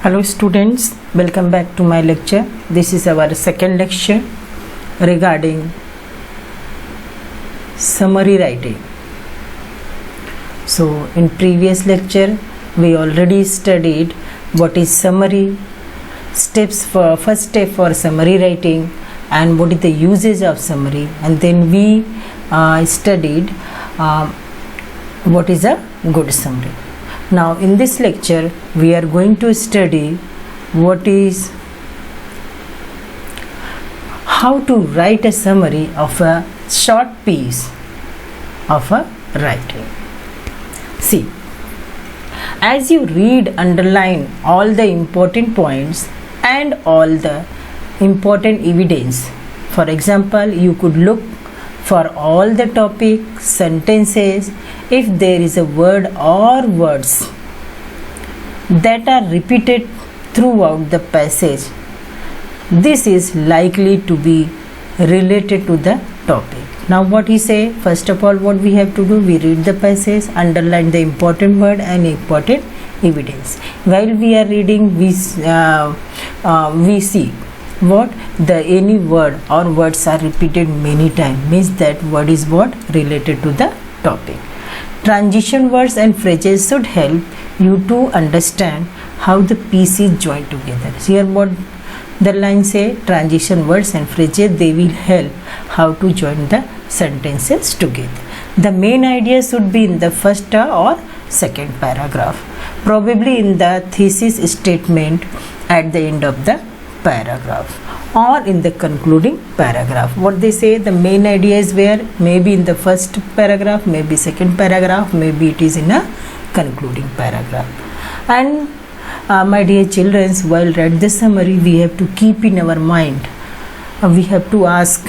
Hello students, welcome back to my lecture. This is our second lecture regarding summary writing. So in previous lecture we already studied what is summary, first step for summary writing and what is the usage of summary, and then we studied what is a good summary. Now in this lecture we are going to study how to write a summary of a short piece of a writing. See, as you read, underline all the important points and all the important evidence. For example, you could look for all the topic, sentences, if there is a word or words that are repeated throughout the passage, this is likely to be related to the topic. Now what he say? First of all, what we have to do, we read the passage, underline the important word and important evidence. While we are reading, we see what any word or words are repeated many times, means that word is what related to the topic. Transition words and phrases should help you to understand how the piece is joined together. Here what the line say, transition words and phrases, they will help how to join the sentences together. The main idea should be in the first or second paragraph, probably in the thesis statement at the end of the paragraph or in the concluding paragraph. What they say, the main idea is where, maybe in the first paragraph, maybe second paragraph, maybe it is in a concluding paragraph. And my dear children, while read the summary, we have to keep in our mind, we have to ask,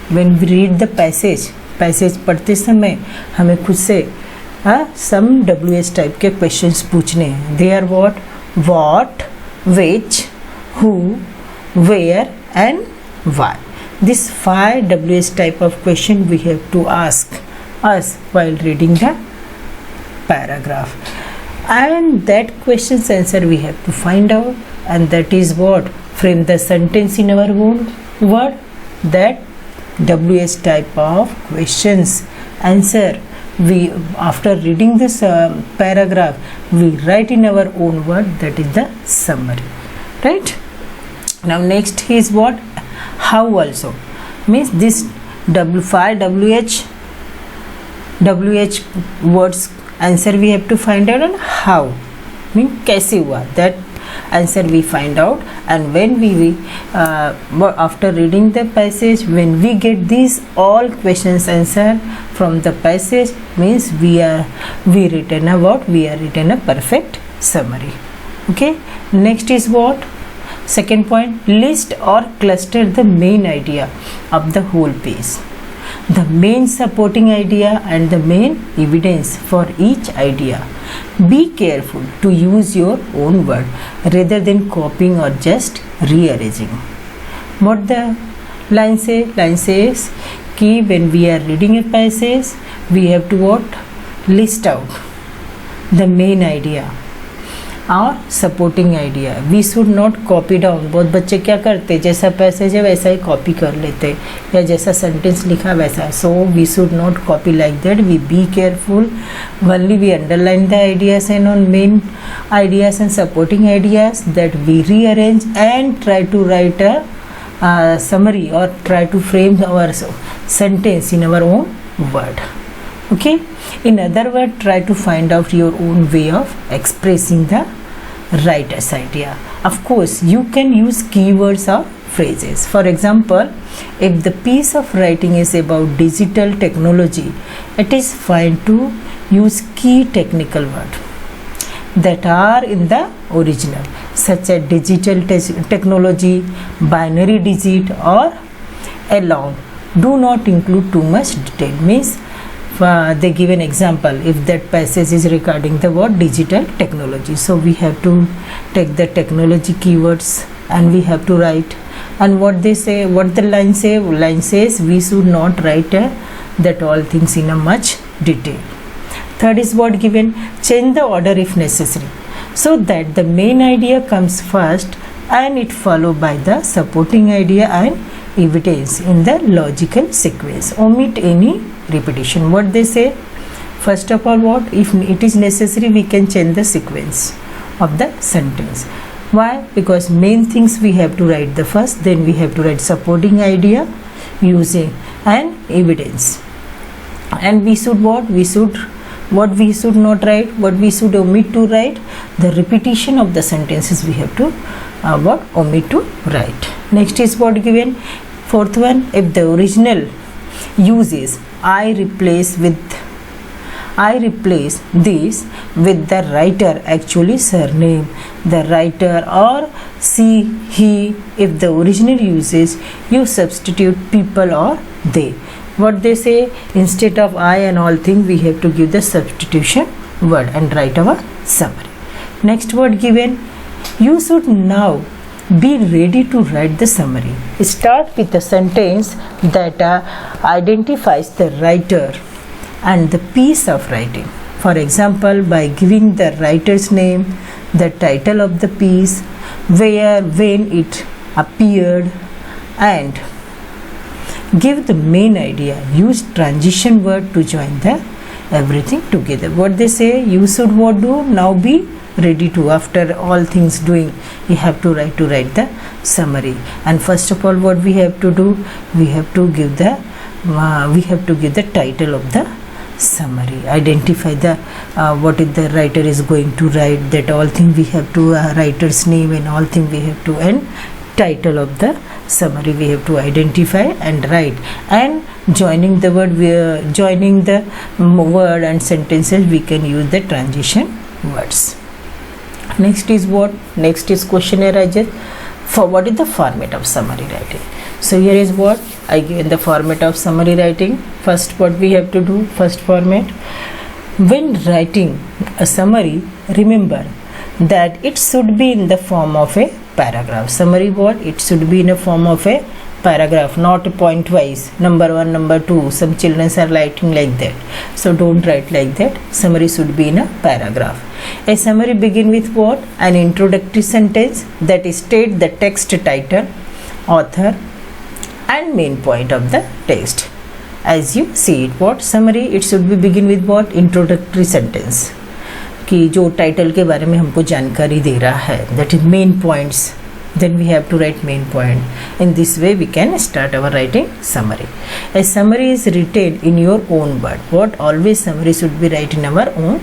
when we read the passage पढ़ते समय हमें खुद से some WH type के questions पूछने हैं. They are what, which, who, where and why. This 5 WH type of question we have to ask us while reading the paragraph, and that question's answer we have to find out, and that is what, frame the sentence in our own word. That WH type of questions answer, we after reading this paragraph we write in our own word, that is the summary, right? Now next is what, how also, means this 5 WH words answer we have to find out, and how, mean कैसे हुआ, that answer we find out. And when we after reading the passage, when we get these all questions answer from the passage, means we are written a perfect summary. Okay, next is what, second point, list or cluster the main idea of the whole piece, the main supporting idea and the main evidence for each idea. Be careful to use your own word rather than copying or just rearranging. What the line say? Line says कि when we are reading a passage, we have to what? List out the main idea और supporting idea. We should not copy down. बहुत बच्चे क्या करते, जैसा passage है वैसा ही copy कर लेते, या जैसा सेंटेंस लिखा वैसा. So we should not copy like that. We be careful. Only we underline the ideas and on main ideas and supporting ideas, that we rearrange and try to write a summary or try to frame our sentence in our own word. Okay, in other words, try to find out your own way of expressing the writer's idea. Of course, you can use keywords or phrases. For example, if the piece of writing is about digital technology, it is fine to use key technical words that are in the original, such as digital technology, binary digit or along. Do not include too much detail. Means they give an example if that passage is regarding the word digital technology, so we have to take the technology keywords and we have to write. And what they say, what the line says, we should not write that all things in a much detail. Third is what given, change the order if necessary. so that the main idea comes first and it followed by the supporting idea and evidence in the logical sequence. Omit any repetition. What they say? First of all, what if it is necessary, we can change the sequence of the sentence. Why? Because main things we have to write the first, then we have to write supporting idea using and evidence. And we should what we should not write, what we should omit to write, the repetition of the sentences we have to omit to write. Next is what given? Fourth one, if the original uses I replace this with the writer, actually surname, the writer, or she, he. If the original uses, you substitute people or they. What they say? Instead of I and all things, we have to give the substitution word and write our summary. Next word given, you should now be ready to write the summary. Start with a sentence that identifies the writer and the piece of writing. For example, by giving the writer's name, the title of the piece, where, when it appeared, and give the main idea. Use transition word to join the everything together. What they say? You should what do? Now be ready to. After all things doing, you have to write the summary. And first of all, what we have to do? We have to give the title of the summary. Identify the what is the writer is going to write. That all thing we have to writer's name and all thing we have to, and title of the summary we have to identify and write. And joining the word and sentences, we can use the transition words. Next is what? Next is question arises for what is the format of summary writing. So here is what I given the format of summary writing. First, what we have to do? First format. When writing a summary, remember that it should be in the form of a paragraph. Summary what? It should be in a form of a paragraph, not point wise, number 1, number 2. Some children are writing like that, so don't write like that. Summary should be in a paragraph. A summary begin with what? An introductory sentence that state the text title, author, and main point of the text. As you see it, what summary? It should be begin with what? Introductory sentence, कि जो title के बारे में हमको जानकारी दे रहा है, that is main points. Then we have to write main point. In this way we can start our writing summary. A summary is written in your own word. What? Always summary should be written in our own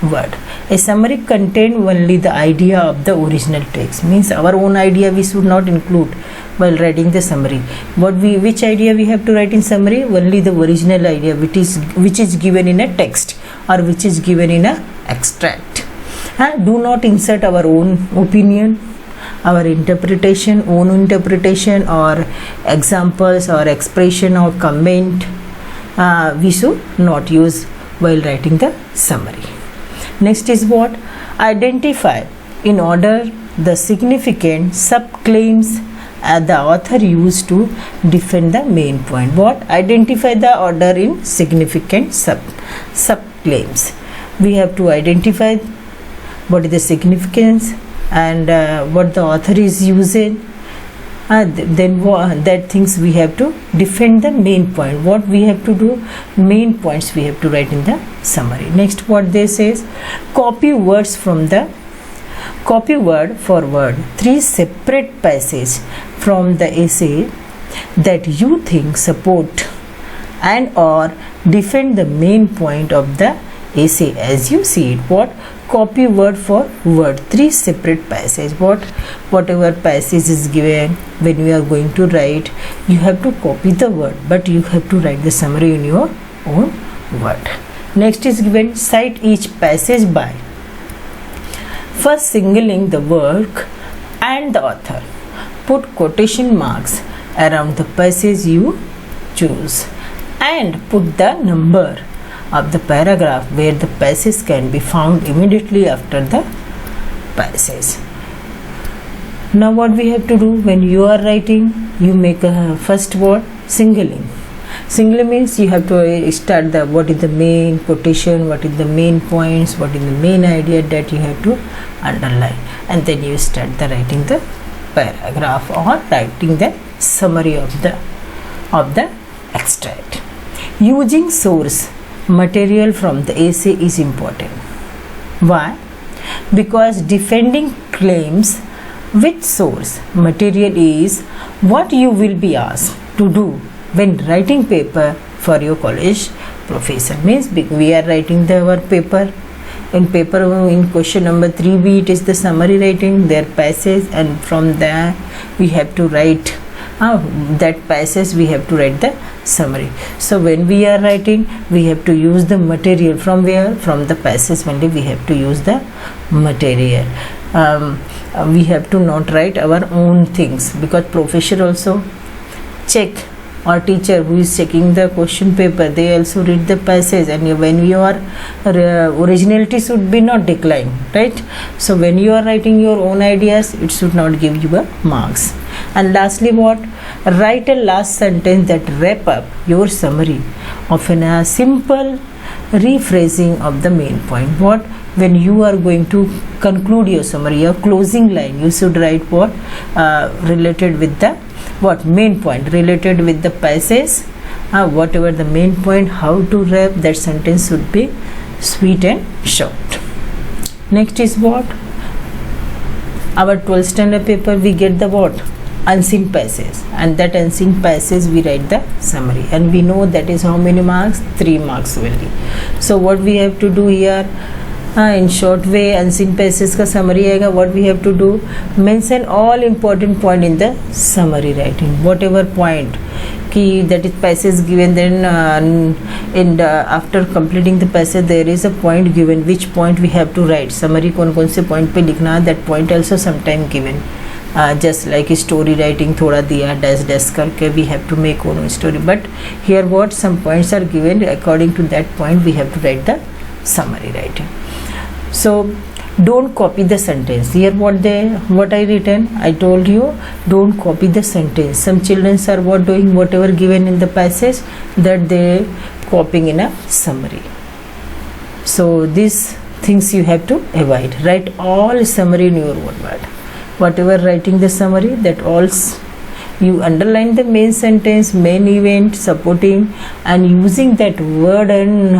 word. A summary contain only the idea of the original text. Means our own idea we should not include while writing the summary. Which idea we have to write in summary? Only the original idea which is given in a text or which is given in a extract. Do not insert our own opinion, our interpretation, own interpretation, or examples or expression or comment. We should not use while writing the summary. Next is what? Identify in order the significant subclaims the author used to defend the main point. What? Identify the order in significant subclaims. We have to identify what is the significance and what the author is using. Then that things we have to defend the main point. What we have to do? Main points we have to write in the summary. Next, what they says? Copy words from the copy word for word 3 separate passages from the essay that you think support and or defend the main point of the essay. As you see it, what? Copy word for word 3 separate passages. Whatever passage is given, when you are going to write, you have to copy the word, but you have to write the summary in your own word. Next is given, cite each passage by first singling the work and the author. Put quotation marks around the passage you choose and put the number of the paragraph where the passage can be found immediately after the passage. Now what we have to do? When you are writing, you make a first word singling. Singly means you have to start the what is the main quotation, what is the main points, what is the main idea that you have to underline, and then you start the writing the paragraph or writing the summary of the extract. Using source material from the essay is important. Why? Because defending claims with source material is what you will be asked to do when writing paper for your college professor. Means we are writing our paper in question number 3b, it is the summary writing their passage, and from there we have to write that passage, we have to write the summary. So when we are writing, we have to use the material from where? From the passage only we have to use the material. We have to not write our own things, because professor also check, or teacher who is checking the question paper, they also read the passage, and when your originality should be not declined, right? So when you are writing your own ideas, it should not give you a marks. And lastly, what? Write a last sentence that wrap up your summary, often a simple rephrasing of the main point. What? When you are going to conclude your summary, your closing line, you should write what? Related with the what? Main point, related with the passage, whatever the main point, how to wrap that sentence should be sweet and short. Next is what? Our 12th standard paper, we get the what? Unseen passage, and that unseen passage we write the summary, and we know that is how many marks? 3 marks only. So what we have to do here, in short way, unseen passage का summary आएगा. What we have to do? Mention all important point in the summary writing. Whatever point कि that is passage given, then after completing the passage there is a point given. Which point we have to write? Summary कौन से point पे लिखना है? That point also sometime given. Just like story writing थोड़ा दिया dash dash करके we have to make own story. But here what? Some points are given. According to that point we have to write the summary writing. So don't copy the sentence. Here what I written, I told you, don't copy the sentence. Some children are what doing? Whatever given in the passage, that they copying in a summary. So these things you have to avoid. Write all summary in your own word. Whatever writing the summary, that all you underline the main sentence, main event, supporting, and using that word and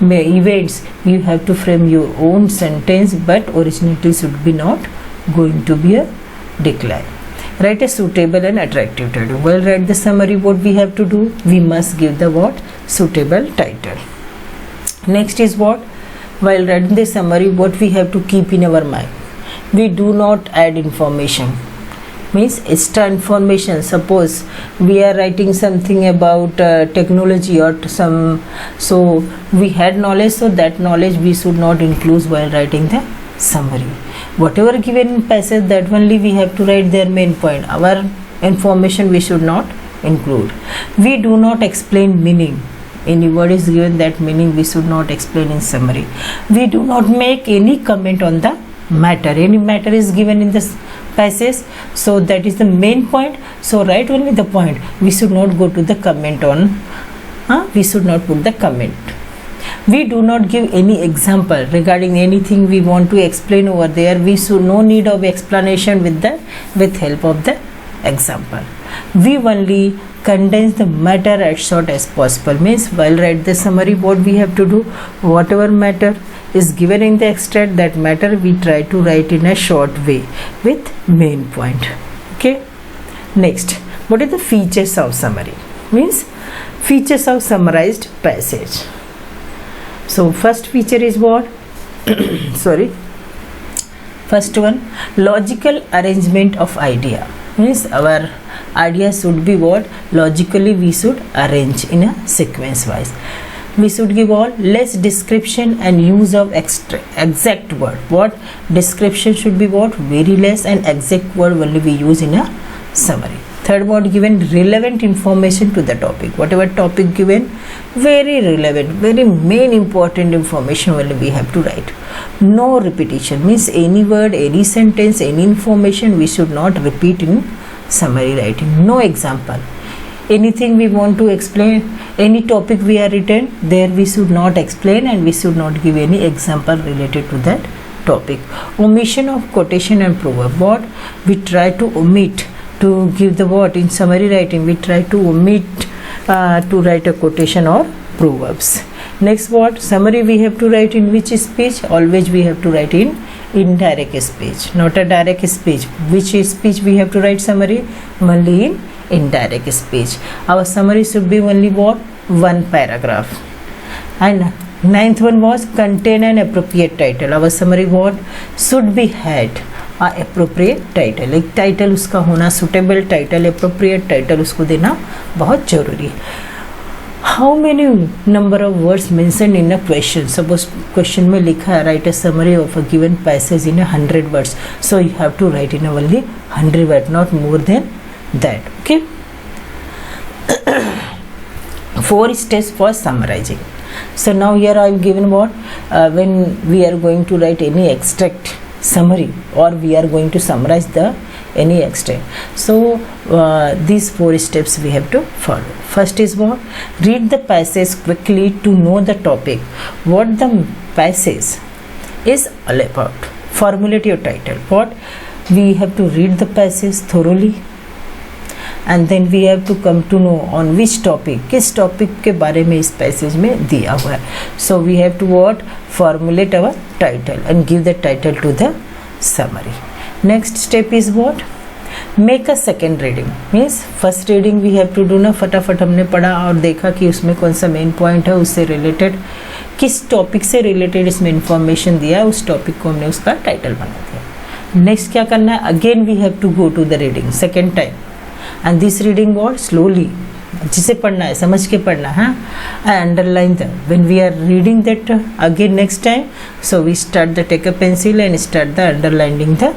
events, you have to frame your own sentence, but originality should be not going to be a decline. Write a suitable and attractive title. While write the summary, what we have to do? We must give the what? Suitable title. Next is what? While writing the summary, what we have to keep in our mind? We do not add information. Means extra information. Suppose we are writing something about technology or some, so we had knowledge, so that knowledge we should not include while writing the summary. Whatever given in passage, that only we have to write their main point. Our information we should not include. We do not explain meaning. Any word is given, that meaning we should not explain in summary. We do not make any comment on the matter. Any matter is given in this passage, so that is the main point, so write only the point. We should not go to the comment on, we should not put the comment. We do not give any example regarding anything we want to explain over there. We should no need of explanation with help of the example. We only condense the matter as short as possible. Means while write the summary, what we have to do? Whatever matter is given in the extract, that matter we try to write in a short way with main point. Okay. Next, what are the features of summary? Means features of summarized passage. So first feature is what? First one, logical arrangement of idea. Means our idea should be what? Logically we should arrange in a sequence wise. We should give all less description and use of exact word. What? Description should be what? Very less, and exact word only we use in a summary. Third word, given relevant information to the topic. Whatever topic given, very relevant, very main important information only we have to write. No repetition. Means any word, any sentence, any information we should not repeat in summary writing. No example. anything we want to explain, any topic we are written, there we should not explain and we should not give any example related to that topic. Omission of quotation and proverb. What we try to omit to give the what in summary writing, we try to omit to write a quotation or proverbs. Next, what summary we have to write in which speech? Always we have to write in indirect speech, not a direct speech. Which speech we have to write summary? Only in indirect speech. Our summary should be only what? One paragraph. And ninth one was contain an appropriate title. Our summary what? Should be had a appropriate title. एक title उसका होना, suitable title, appropriate title उसको देना बहुत जरूरी है. How many number of words mentioned in a question? Suppose question में लिखा है write a summary of a given passage in 100 words. So you have to write in only 100 words, not more than that. Okay. 4 steps for summarizing. So now here I am given what when we are going to write any extract summary or we are going to summarize the any extract. So these 4 steps we have to follow. First is what? Read the passage quickly to know the topic, what the passage is all about. Formulate your title. What? We have to read the passage thoroughly and then we have to come to know on which topic, किस topic के बारे में इस passage में दिया हुआ है. So we have to what? Formulate our title and give the title to the summary. Next step is what? Make a second reading. Means first reading we have to do ना, फटाफट हमने पढ़ा और देखा कि उसमें कौन सा मेन पॉइंट है, उससे रिलेटेड किस टॉपिक से रिलेटेड इसमें इंफॉर्मेशन दिया, उस टॉपिक को हमने उसका टाइटल बना दिया. नेक्स्ट क्या करना है? Again we have to go to the reading second time and this reading what slowly, जिसे पढ़ना है समझ के पढ़ना है. And underline the when we are reading that again next time, so we start the take a pencil and start the underlining the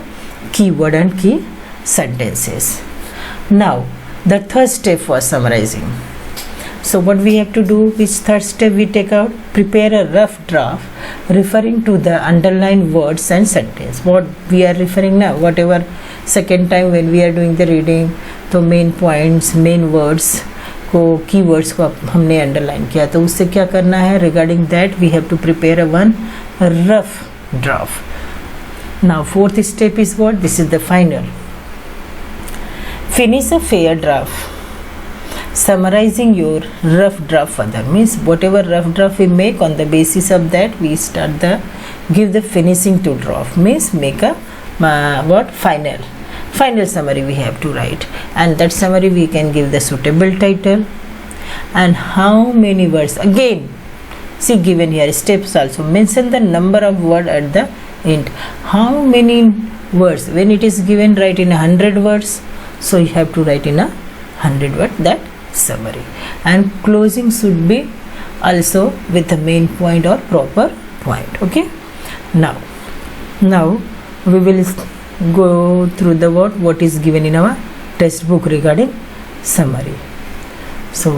keyword and key sentences. Now the third step for summarizing. So what we have to do, which third step we take out? Prepare a rough draft referring to the underlined words and sentence. What we are referring now, whatever second time when we are doing the reading, तो main points, main words को, keywords को हमने underline किया, तो उससे क्या करना है? Regarding that we have to prepare a rough draft. Now fourth step is what? This is the final. Finish a fair draft. Summarizing your rough draft further means whatever rough draft we make, on the basis of that we start give the finishing to draft, means make a what? Final summary we have to write, and that summary we can give the suitable title and how many words. Again see given here steps also, mention the number of word at the end. How many words? When it is given, write in 100 words, so you have to write in 100 words that summary, and closing should be also with the main point or proper point. Okay. Now we will go through the what is given in our textbook regarding summary. So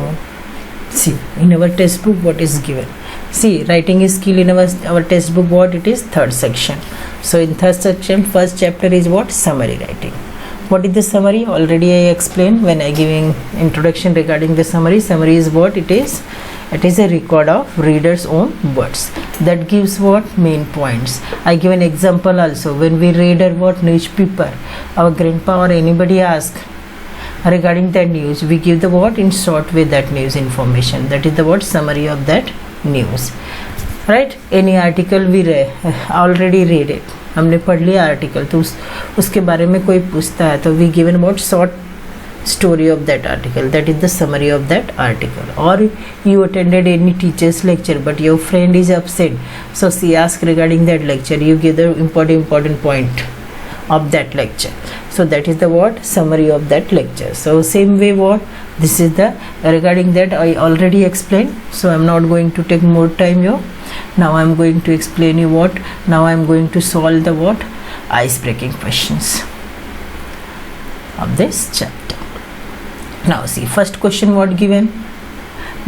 see in our textbook what is given. See, writing skill in our textbook, what it is? Third section. So in third section, first chapter is what? Summary writing. What is the summary? Already I explained when I giving introduction regarding the summary. Summary is what it is? It is a record of reader's own words that gives what? Main points. I give an example also. When we read a what? Newspaper, our grandpa or anybody ask regarding that news, we give the what? In short way that news information. That is the what? Summary of that news. Right? Any article we already read it, हमने पढ़ लिया article, तो उसके बारे में कोई पूछता है तो we given about short story of that article, that is the summary of that article. Or you attended any teacher's lecture but your friend is absent, so she asked regarding that lecture, you give the important point of that lecture, so that is the what? Summary of that lecture. So same way what? This is the regarding that I already explained, so I am not going to take more time here. Now I am going to explain you what? Now I am going to solve the what? Ice breaking questions of this chapter. Now see, first question what given?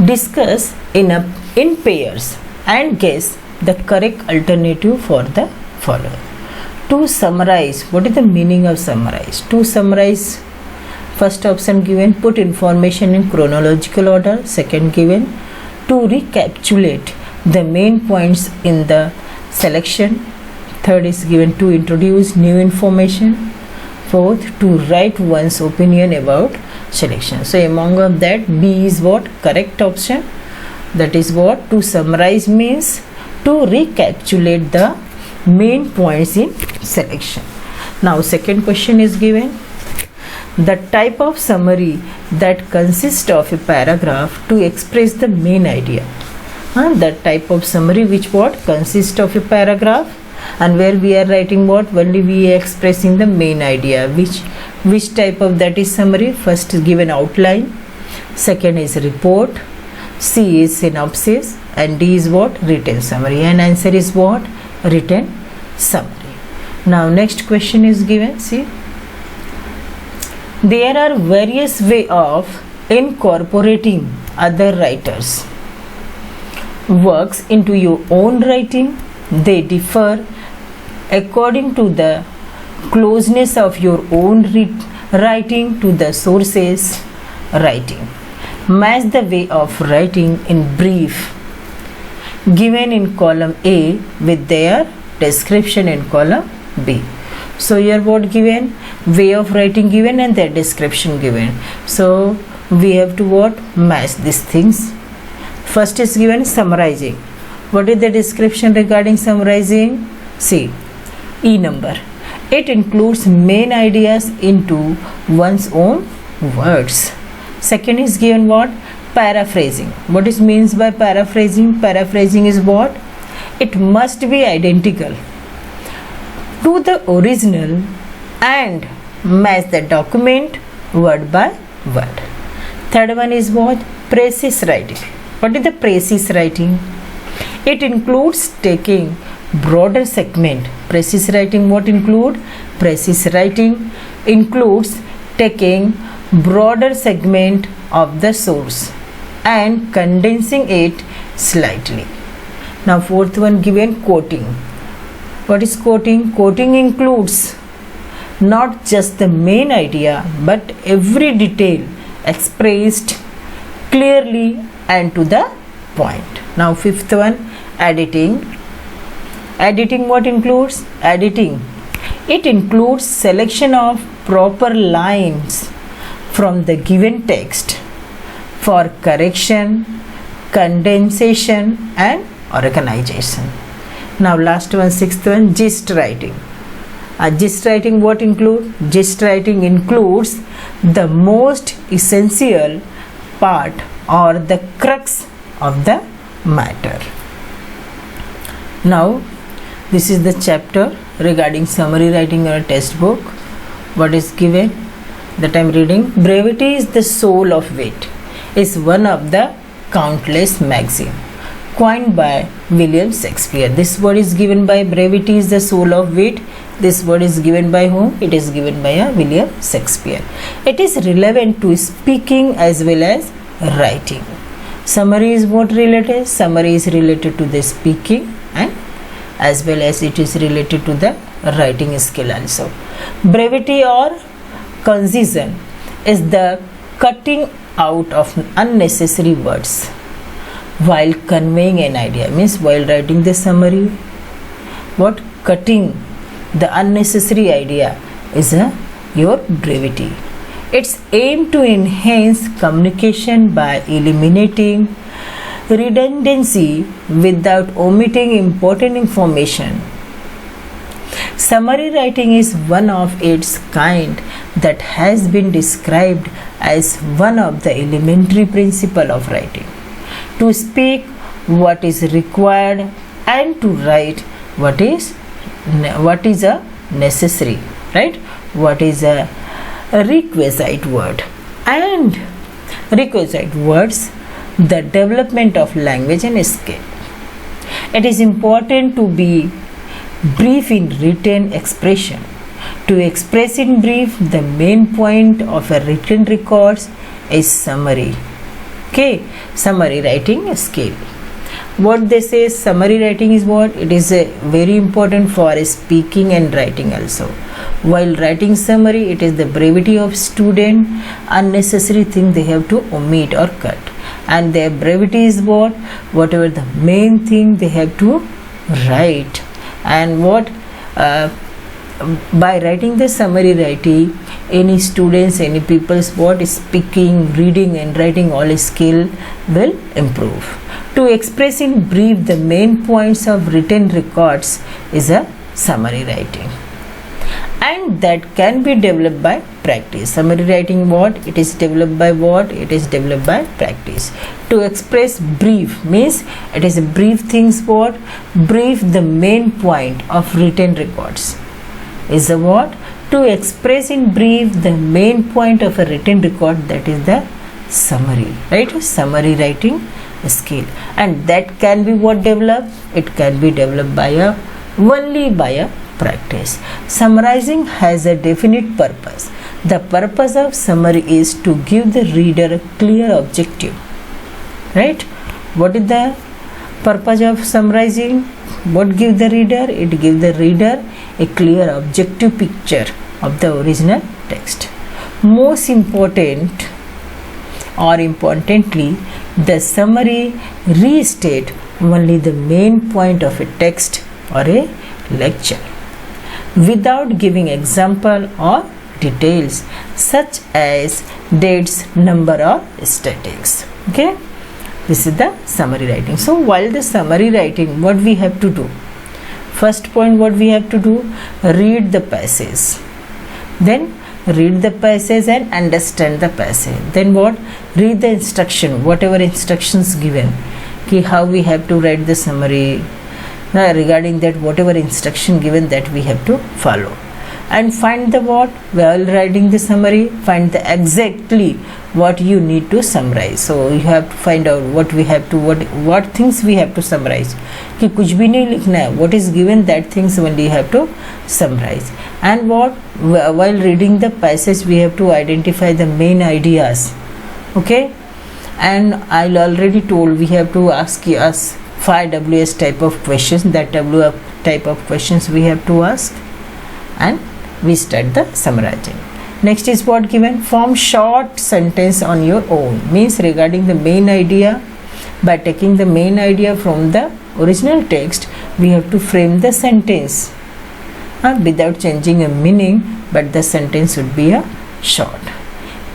Discuss in pairs and guess the correct alternative for the following. To summarize, what is the meaning of summarize? To summarize First option given, put information in chronological order. Second given, to recapitulate the main points in the selection. Third is given, to introduce new information. Fourth, to write one's opinion about selection. So among of that, B is what? Correct option. That is what? To summarize means to recapitulate the main points in selection. Now second question is given, the type of summary that consists of a paragraph to express the main idea. That type of summary which what? Consists of a paragraph, and where we are writing what? Only we are expressing the main idea. Which type of that is summary? First is given outline, second is report, C is synopsis, and D is what? Written summary. And answer is what? Written summary. Now next question is given. See, there are various ways of incorporating other writers' works into your own writing. They differ according to the closeness of your own writing to the sources writing. Match the way of writing in brief given in column A with their description in column B. So here what given? Way of writing given and their description given. So we have to what? Match these things. First is given summarizing. What is the description regarding summarizing? See, E number. It includes main ideas into one's own words. Second is given what? Paraphrasing. What is means by paraphrasing? Paraphrasing is what? It must be identical to the original and match the document word by word. Third one is what? Precise writing. What is the precise writing? It includes taking broader segment. Precise writing what include? Precise writing includes taking broader segment of the source and condensing it slightly. Now fourth one given, quoting. What is quoting? Quoting includes not just the main idea but every detail expressed clearly and to the point. Now fifth one, editing. Editing what includes? Editing. It includes selection of proper lines from the given text for correction, condensation and organization. Now last one, sixth one, gist writing. Gist writing what include? Gist writing includes the most essential part or the crux of the matter. Now this is the chapter regarding summary writing in a textbook. What is given? That I am reading. Brevity is the soul of wit is one of the countless maxims coined by William Shakespeare. This word is given by brevity is the soul of wit. This word is given by whom? It is given by William Shakespeare. It is relevant to speaking as well as writing. Summary is what related? Summary is related to the speaking and as well as it is related to the writing skill also. Brevity or concision is the cutting out of unnecessary words while conveying an idea. Means while writing the summary, what? Cutting the unnecessary idea is your brevity. Its aim to enhance communication by eliminating redundancy without omitting important information. Summary writing is one of its kind that has been described as one of the elementary principles of writing. To speak what is required and to write what is a necessary, right? What is a requisite word, and requisite words, the development of language and skill. It is important to be brief in written expression. To express in brief the main point of a written records is summary. Okay, summary writing skill. What they say, summary writing is what? It is very important for speaking and writing also. while writing summary, it is the brevity of student, unnecessary thing they have to omit or cut, and their brevity is what, whatever the main thing they have to write. And what by writing the summary writing, any students, any people's what speaking, reading and writing all skill will improve. To express in brief the main points of written records is a summary writing, and that can be developed by practice. Summary writing, what it is developed by, what it is developed by practice. To express brief means it is a brief things, what brief the main point of written records is the what, to express in brief the main point of a written record, that is the summary, right? Summary writing skill, and that can be what developed, it can be developed by only by a practice. Summarizing has a definite purpose. The purpose of summary is to give the reader a clear objective, right? What is the purpose of summarizing? What gives the reader? It gives the reader a clear objective picture of the original text. Most important or importantly, the summary restate only the main point of a text or a lecture without giving example or details such as dates, number or statistics. Okay, this is the summary writing. So while the summary writing, what we have to do? First point, what we have to do? Read the passage. Then read the passage and understand the passage. Then what? Read the instruction, whatever instructions given, ki how we have to write the summary. Regarding that, whatever instruction given, that we have to follow. And find the what, while writing the summary, find the exactly what you need to summarize. So you have to find out what we have to, what things we have to summarize, कि कुछ भी नहीं लिखना है, what is given, that things only you have to summarize. And what, while reading the passage, we have to identify the main ideas. Okay, and I already told we have to ask us 5 WS type of questions. That WF type of questions we have to ask, and we start the summarizing. Next is what given, form short sentence on your own, means regarding the main idea. By taking the main idea from the original text, we have to frame the sentence without changing a meaning, but the sentence should be a short.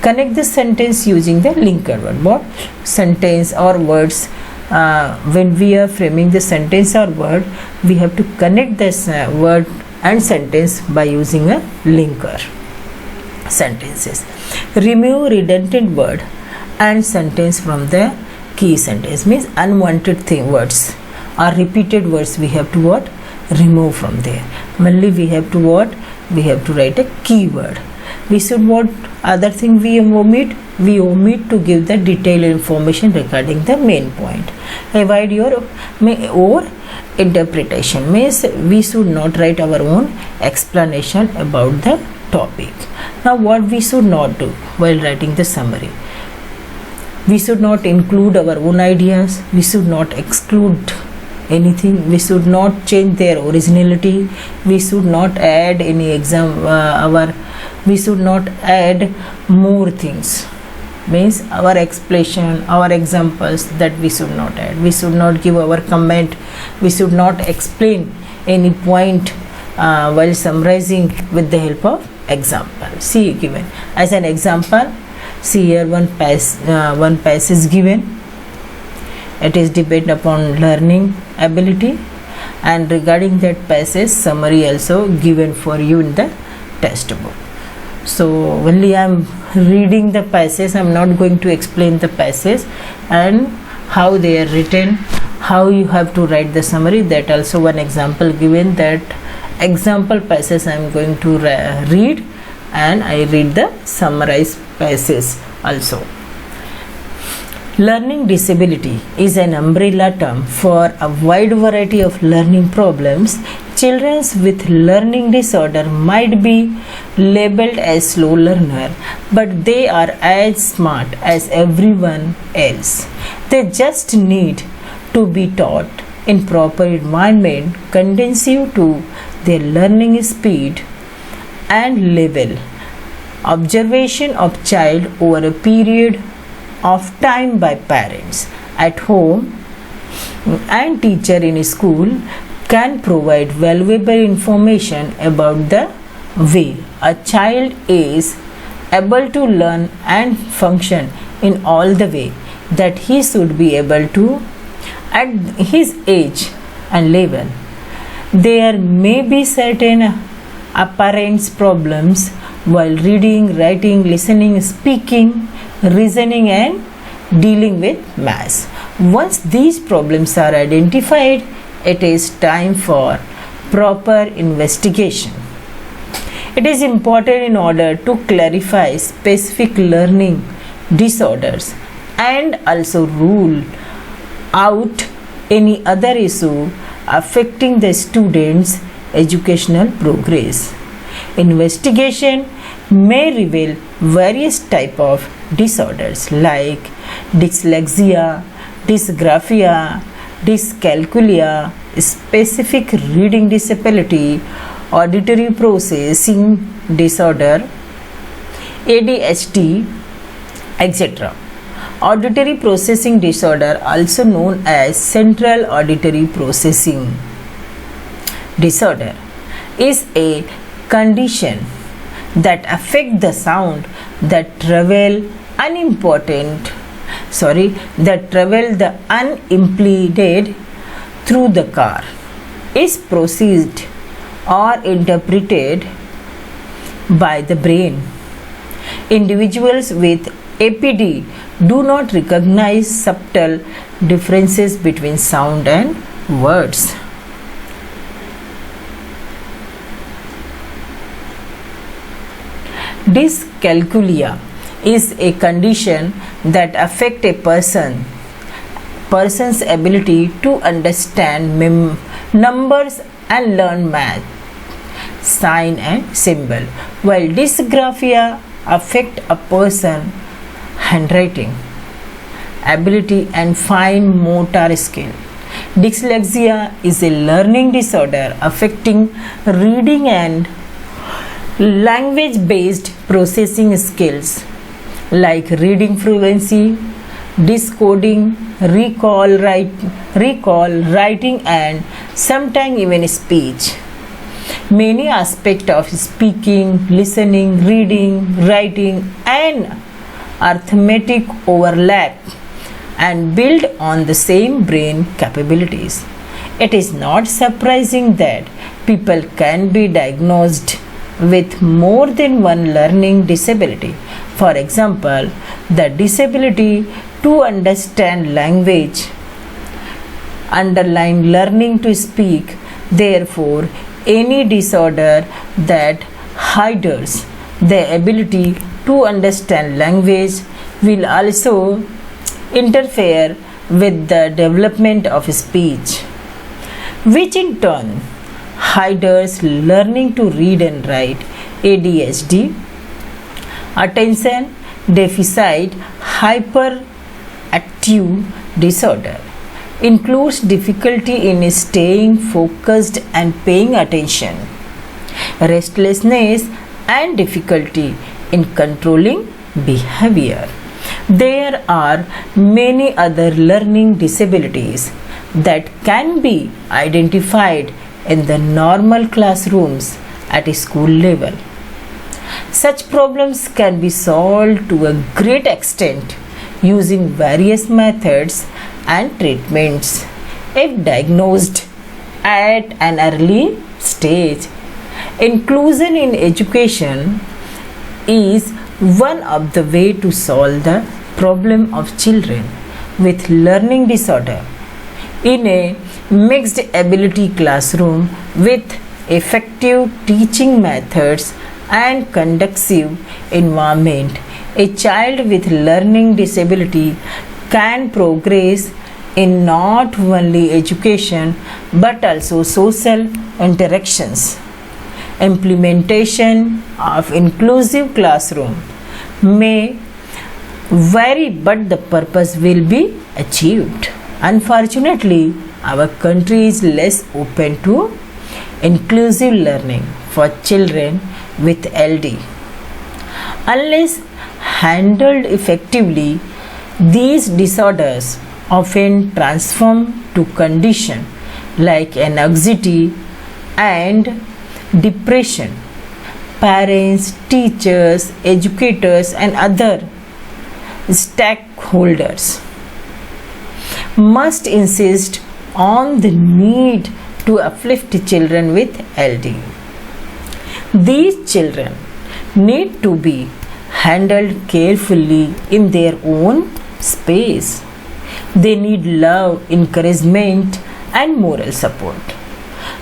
Connect the sentence using the linker word. What sentence or words, when we are framing the sentence or word, we have to connect this word and sentence by using a linker sentences. Remove redundant word and sentence from the key sentence, means unwanted words or repeated words we have to what, remove from there. Mainly we have to what, we have to write a keyword. We should what other thing we omit to give the detailed information regarding the main point. Avoid your or interpretation, means we should not write our own explanation about the topic. Now what we should not do while writing the summary? We should not include our own ideas, we should not exclude anything, we should not change their originality, we should not add any we should not add more things, means our explanation, our examples, that we should not add. We should not give our comment, we should not explain any point while summarizing with the help of example. See given as an example, see here one passage given. It is debate upon learning ability, and regarding that passage, summary also given for you in the test book. So only I am reading the passage, I am not going to explain the passage and how they are written, how you have to write the summary. That also one example given, that example passage I am going to read, and I read the summarized passage also. Learning disability is an umbrella term for a wide variety of learning problems. Children with learning disorder might be labeled as slow learner, but they are as smart as everyone else. They just need to be taught in proper environment conducive to their learning speed and level. Observation of child over a period of time by parents at home and teacher in school can provide valuable information about the way a child is able to learn and function in all the way that he should be able to at his age and level. There may be certain apparent problems while reading, writing, listening, speaking, reasoning and dealing with maths. Once these problems are identified, it is time for proper investigation. It is important in order to clarify specific learning disorders and also rule out any other issue affecting the student's educational progress. Investigation may reveal various types of disorders like dyslexia, dysgraphia, dyscalculia, specific reading disability, auditory processing disorder, ADHD, etc. Auditory processing disorder, also known as central auditory processing disorder, is a condition that affect the sound that travel the unimpeded through the car, is processed or interpreted by the brain. Individuals with APD do not recognize subtle differences between sound and words. Dyscalculia is a condition that affects a person's ability to understand numbers and learn math, sign and symbol, while dysgraphia affects a person's handwriting ability and fine motor skill. Dyslexia is a learning disorder affecting reading and language-based processing skills like reading fluency, decoding, recall, writing and sometimes even speech. Many aspects of speaking, listening, reading, writing and arithmetic overlap and build on the same brain capabilities. It is not surprising that people can be diagnosed with more than one learning disability. For example, the disability to understand language underline learning to speak. Therefore, any disorder that hinders the ability to understand language will also interfere with the development of speech, which in turn hinders learning to read and write. ADHD, attention deficit hyperactive disorder, includes difficulty in staying focused and paying attention, restlessness and difficulty in controlling behavior. There are many other learning disabilities that can be identified in the normal classrooms at a school level. Such problems can be solved to a great extent using various methods and treatments if diagnosed at an early stage. Inclusion in education is one of the way to solve the problem of children with learning disorder in a mixed ability classroom with effective teaching methods and conducive environment. A child with learning disability can progress in not only education but also social interactions. Implementation of inclusive classroom may vary, but the purpose will be achieved. Unfortunately, our country is less open to inclusive learning for children with LD. Unless handled effectively, these disorders often transform to condition like anxiety and depression. Parents, teachers, educators and other stakeholders must insist on the need to uplift children with LD. These children need to be handled carefully in their own space. They need love, encouragement and moral support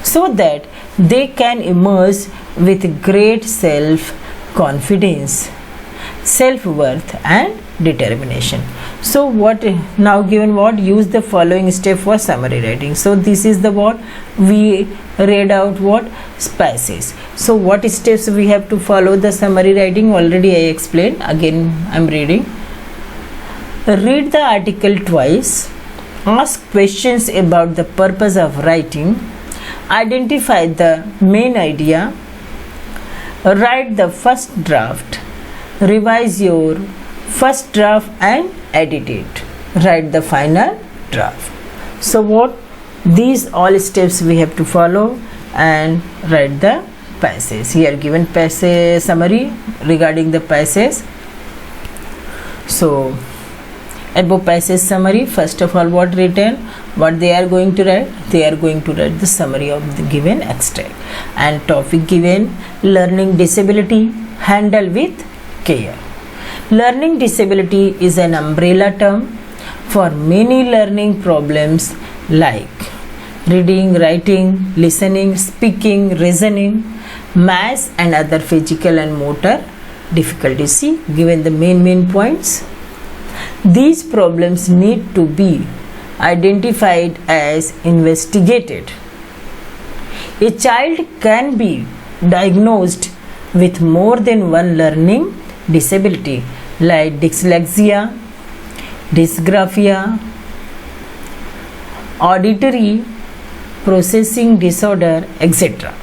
so that they can emerge with great self-confidence, self-worth and determination. So what now given what, use the following step for summary writing. So this is the what we read out what passage. So what steps we have to follow the summary writing already I explained. Again I am reading. Read the article twice. Ask questions about the purpose of writing. Identify the main idea. Write the first draft. Revise your first draft and edit it. Write the final draft. So what, these all steps we have to follow and write the passage. Here given passage summary regarding the passage. So above passage summary, first of all what written, what they are going to write, they are going to write the summary of the given extract and topic given learning disability, handle with care. Learning disability is an umbrella term for many learning problems like reading, writing, listening, speaking, reasoning, math and other physical and motor difficulties. See, given the main points. These problems need to be identified as investigated. A child can be diagnosed with more than one learning disability like dyslexia, dysgraphia, auditory processing disorder, etc.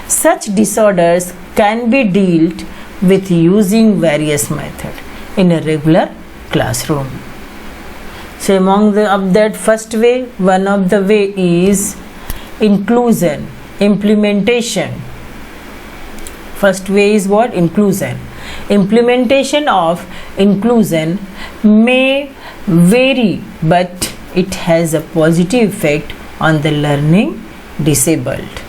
Such disorders can be dealt with using various methods in a regular classroom. So among the of that first way, one of the way is inclusion, implementation. First way is what? Inclusion. Implementation of inclusion may vary, but it has a positive effect on the learning disabled.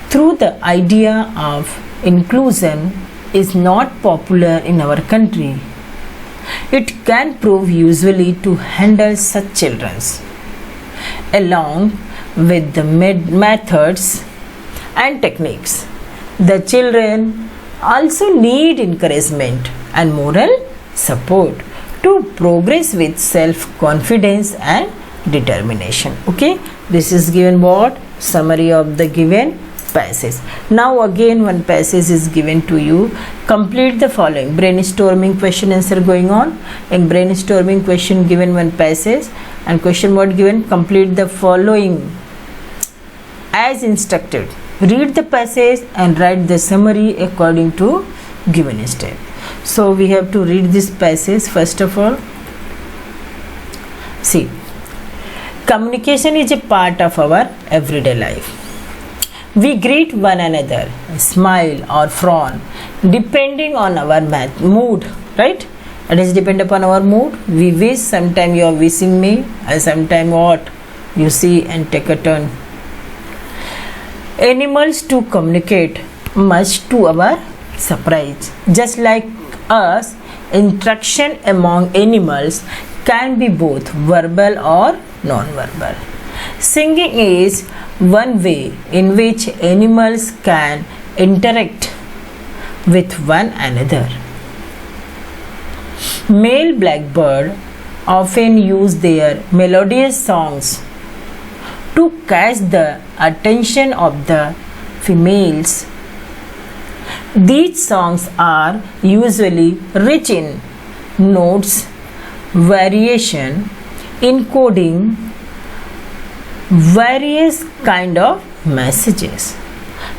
Through the idea of inclusion is not popular in our country, it can prove usually to handle such children. Along with the methods and techniques, the children also need encouragement and moral support to progress with self-confidence and determination. Okay, this is given what? Summary of the given passage. Now again one passage is given to you. Complete the following. Brainstorming question answer going on. In brainstorming question given one passage and question what given? Complete the following as instructed. Read the passage and write the summary according to given step. So we have to read this passage first of all. See, communication is a part of our everyday life. We greet one another, smile or frown depending on our mood, right? It is depend upon our mood. We wish, sometime you are wishing me, and sometime what? You see and take a turn. Animals to communicate, much to our surprise. Just like us, interaction among animals can be both verbal or non-verbal. Singing is one way in which animals can interact with one another. Male blackbird often use their melodious songs to catch the attention of the females. These songs are usually rich in notes, variation, encoding various kind of messages.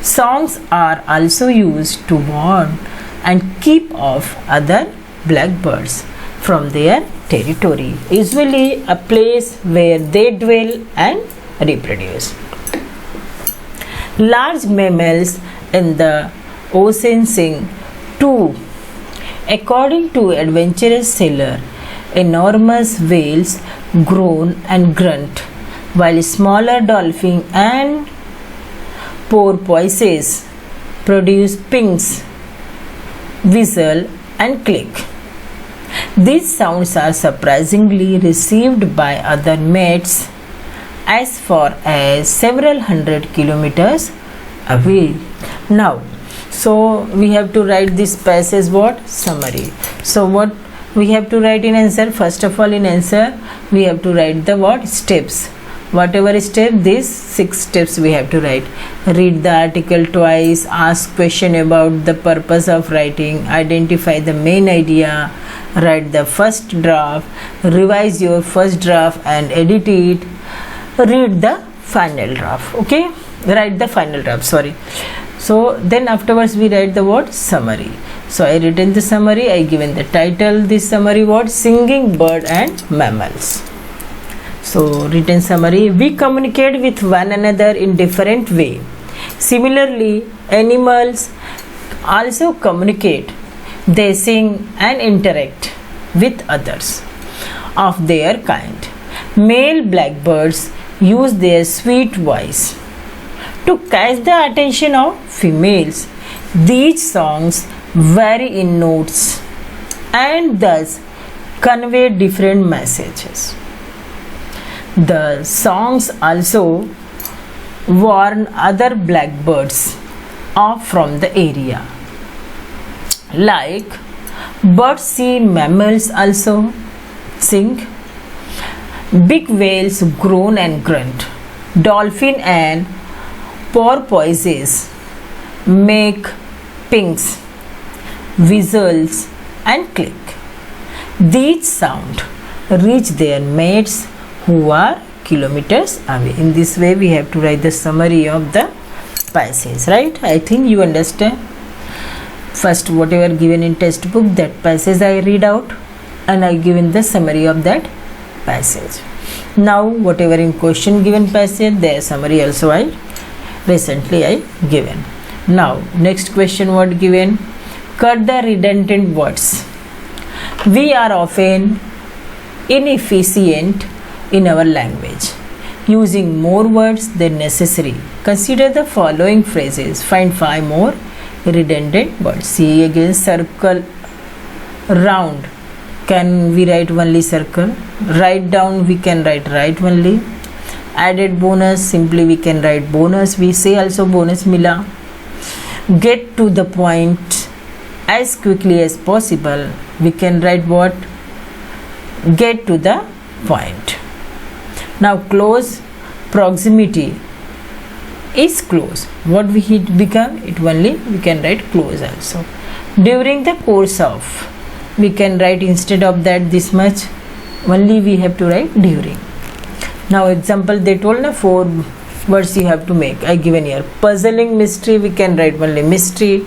Songs are also used to warn and keep off other blackbirds from their territory, usually a place where they dwell and reproduce. Large mammals in the ocean sing too. According to adventurous sailor, enormous whales groan and grunt, while smaller dolphins and porpoises produce pings, whistle, and click. These sounds are surprisingly received by other mates as far as several hundred kilometers away. Now, so we have to write this passage what? Summary. So what we have to write in answer? First of all, in answer we have to write the what? Steps. Whatever step, these 6 steps we have to write. Read the article twice, ask question about the purpose of writing, identify the main idea, write the first draft, revise your first draft and edit it, read the final draft. Okay, write the final draft, sorry. So then afterwards we write the word summary. So I written the summary, I given the title, this summary what? Singing bird and mammals. So written summary, we communicate with one another in different way. Similarly, animals also communicate. They sing and interact with others of their kind. Male blackbirds use their sweet voice to catch the attention of females. These songs vary in notes and thus convey different messages. The songs also warn other blackbirds off from the area. Like birds see mammals also sing. Big whales groan and grunt. Dolphin and porpoises make pings, whistles and click. These sound reach their mates who are kilometers away. In this way we have to write the summary of the passage, right? I think you understand. First whatever given in textbook, that passage I read out and I given the summary of that passage. Now whatever in question given passage, their summary also I given. Now next question what given? Cut the redundant words. We are often inefficient in our language, using more words than necessary. Consider the following phrases. Find 5 more redundant words. See again, circle, round. Can we write only circle? Write down, we can write right only. Added bonus, simply we can write bonus. We say also bonus mila. Get to the point as quickly as possible. We can write what? Get to the point. Now close, proximity is close. What we hit become? It only we can write close also. During the course of, we can write instead of that this much, only we have to write during. Now example they told na 4 words you have to make. I given here. Puzzling mystery, we can write only mystery.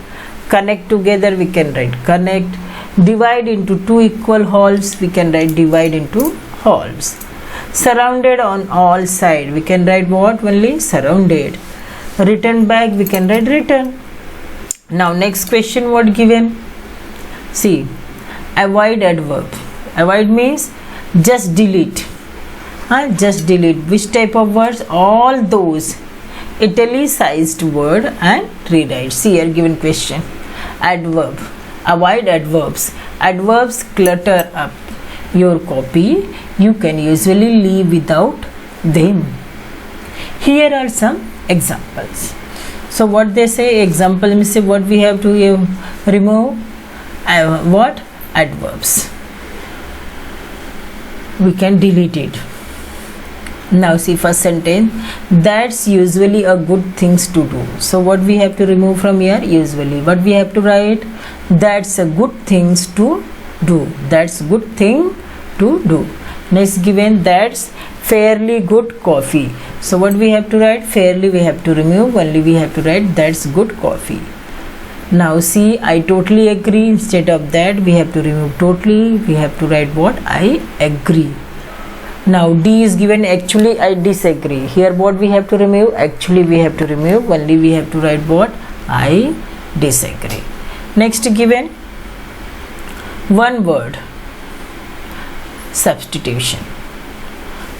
Connect together, we can write connect. Divide into 2 equal wholes, we can write divide into wholes. Surrounded on all sides, we can write what? Only surrounded. Return back, we can write return. Now next question what given? See, avoid adverb. Avoid means just delete. Just delete. Which type of words? All those italicized word and rewrite. See here given question. Adverb. Avoid adverbs. Adverbs clutter up your copy. You can usually live without them. Here are some examples. So what they say, example means what we have to remove? What? Adverbs. We can delete it. Now see first sentence, that's usually a good things to do. So what we have to remove from here? Usually. What we have to write? That's a good things to do. That's good thing to do. Next given, that's fairly good coffee. So what we have to write? Fairly we have to remove, only we have to write that's good coffee. Now see, I totally agree. Instead of that we have to remove totally, we have to write what? I agree. Now D is given, actually I disagree. Here what we have to remove? Actually we have to remove, only we have to write what? I disagree. Next given, one word substitution.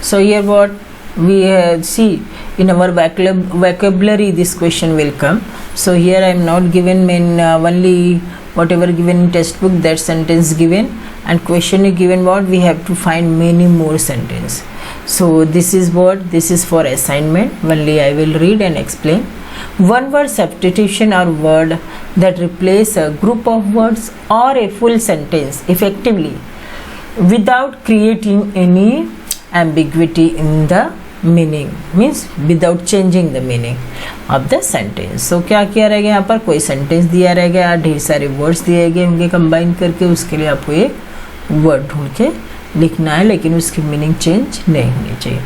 So here what we see, in our vocabulary this question will come. So here I am not given only whatever given in textbook, that sentence given, and question is given what? We have to find many more sentence. So this is what? This is for assignment, only I will read and explain. One word substitution or word that replace a group of words or a full sentence effectively without creating any ambiguity in the meaning, means without changing the meaning of the sentence. So क्या किया रहेगा यहाँ पर? कोई sentence दिया रहेगा, ढेर सारे words दिए गए होंगे combine करके, उसके लिए आपको एक word ढूंढ के लिखना है, लेकिन उसकी मीनिंग चेंज नहीं होनी चाहिए.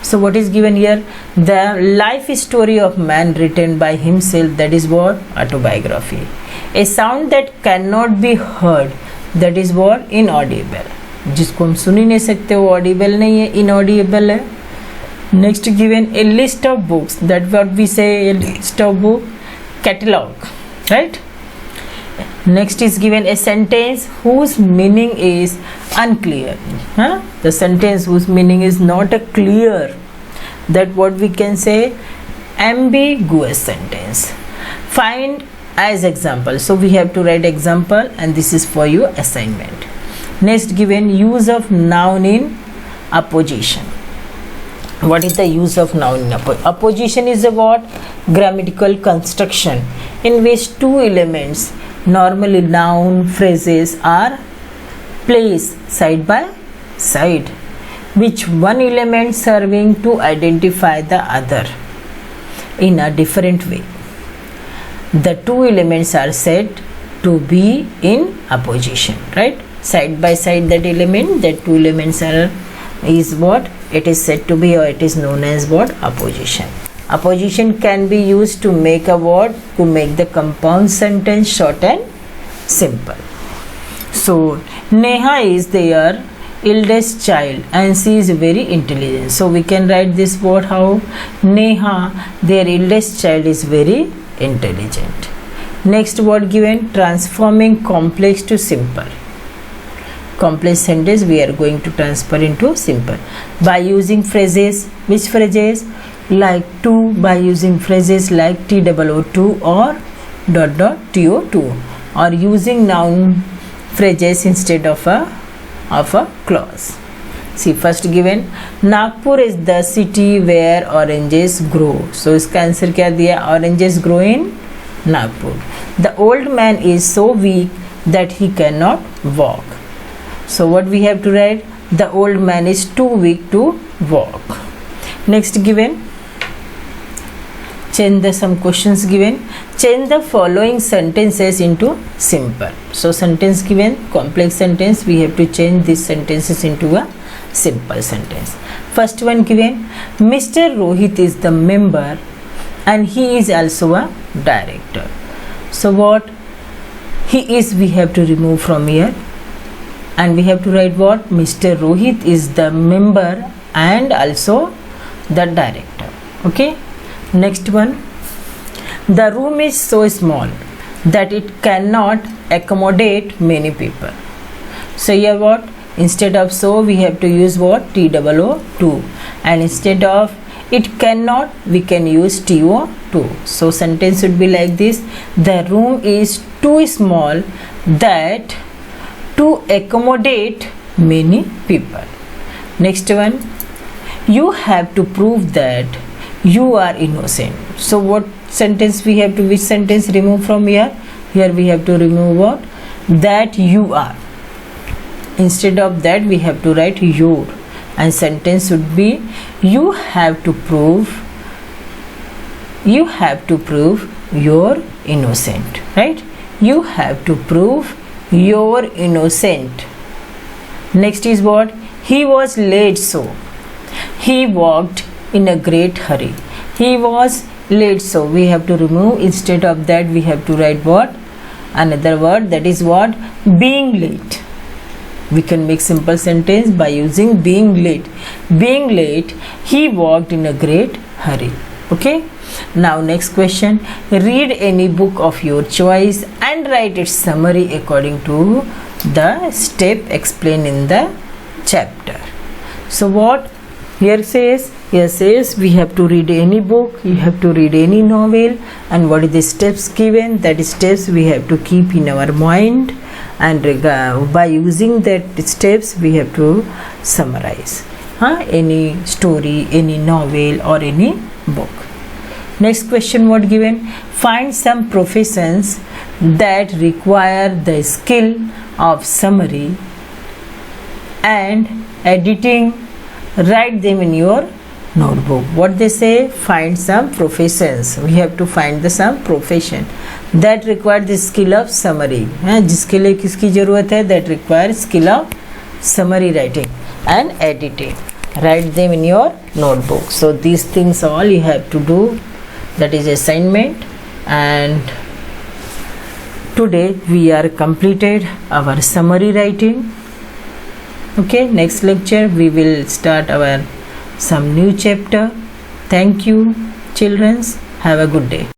So what is given here? The life story of man written by himself, that is what? Autobiography. A sound that cannot be heard, that is what? Inaudible. जिसको हम सुन ही नहीं सकते वो audible नहीं है, inaudible है. Next given, a list of books, that what we say, a list of book, catalog, right? Next is given a sentence whose meaning is unclear. The sentence whose meaning is not clear, that what we can say? Ambiguous sentence. Find as example. So we have to write example, and this is for your assignment. Next given, use of noun in apposition. What is the use of noun in apposition? Is a what? Grammatical construction in which two elements, normally noun phrases, are placed side by side, which one element serving to identify the other in a different way. The two elements are said to be in apposition, right? Side by side, that element, that two elements are, is what? It is said to be, or it is known as what? Apposition. Apposition can be used to make a word, to make the compound sentence short and simple. So Neha is their eldest child and she is very intelligent. So we can write this word how? Neha, their eldest child, is very intelligent. Next word given, transforming complex to simple. Complex sentence we are going to transfer into simple by using phrases. Which phrases? Like to, by using phrases like TOO2 or ... TO2, or using noun phrases instead of a clause. See, first given, Nagpur is the city where oranges grow. So इसका answer क्या दिया? Oranges grow in Nagpur. The old man is so weak that he cannot walk. So what we have to write? The old man is too weak to walk. Next given, change some questions given. Change the following sentences into simple. So sentence given, complex sentence, we have to change these sentences into a simple sentence. First one given, Mr. Rohit is the member and he is also a director. So what? He is, we have to remove from here, and we have to write what? Mr. Rohit is the member and also the director. Okay. Next one, the room is so small that it cannot accommodate many people. So here what? Instead of so we have to use what? TOO2, and instead of it cannot we can use TO2. So sentence should be like this: the room is too small that to accommodate many people. Next one, you have to prove that you are innocent. So what sentence we have to, which sentence remove from here? Here we have to remove what? That you are. Instead of that we have to write your, and sentence should be you have to prove you're innocent, right? You have to prove you're innocent. Next is what? He was late, so he walked in a great hurry. He was late, so we have to remove. Instead of that, we have to write what? Another word, that is what? Being late. We can make simple sentence by using being late. Being late, he walked in a great hurry. Okay. Now next question. Read any book of your choice and write its summary according to the step explained in the chapter. So what here says? Here says we have to read any book, you have to read any novel, and what is the steps given? That is steps we have to keep in our mind, and by using that steps we have to summarize any story, any novel or any book. Next question, what given? Find some professions that require the skill of summary and editing. Write them in your notebook. What they say? Find some professions. We have to find some profession that require the skill of summary. जिसके लिए किसकी जरूरत है? That require skill of summary writing and editing. Write them in your notebook. So these things all you have to do. That is assignment, and today we are completed our summary writing. Okay, next lecture we will start our some new chapter. Thank you, children. Have a good day.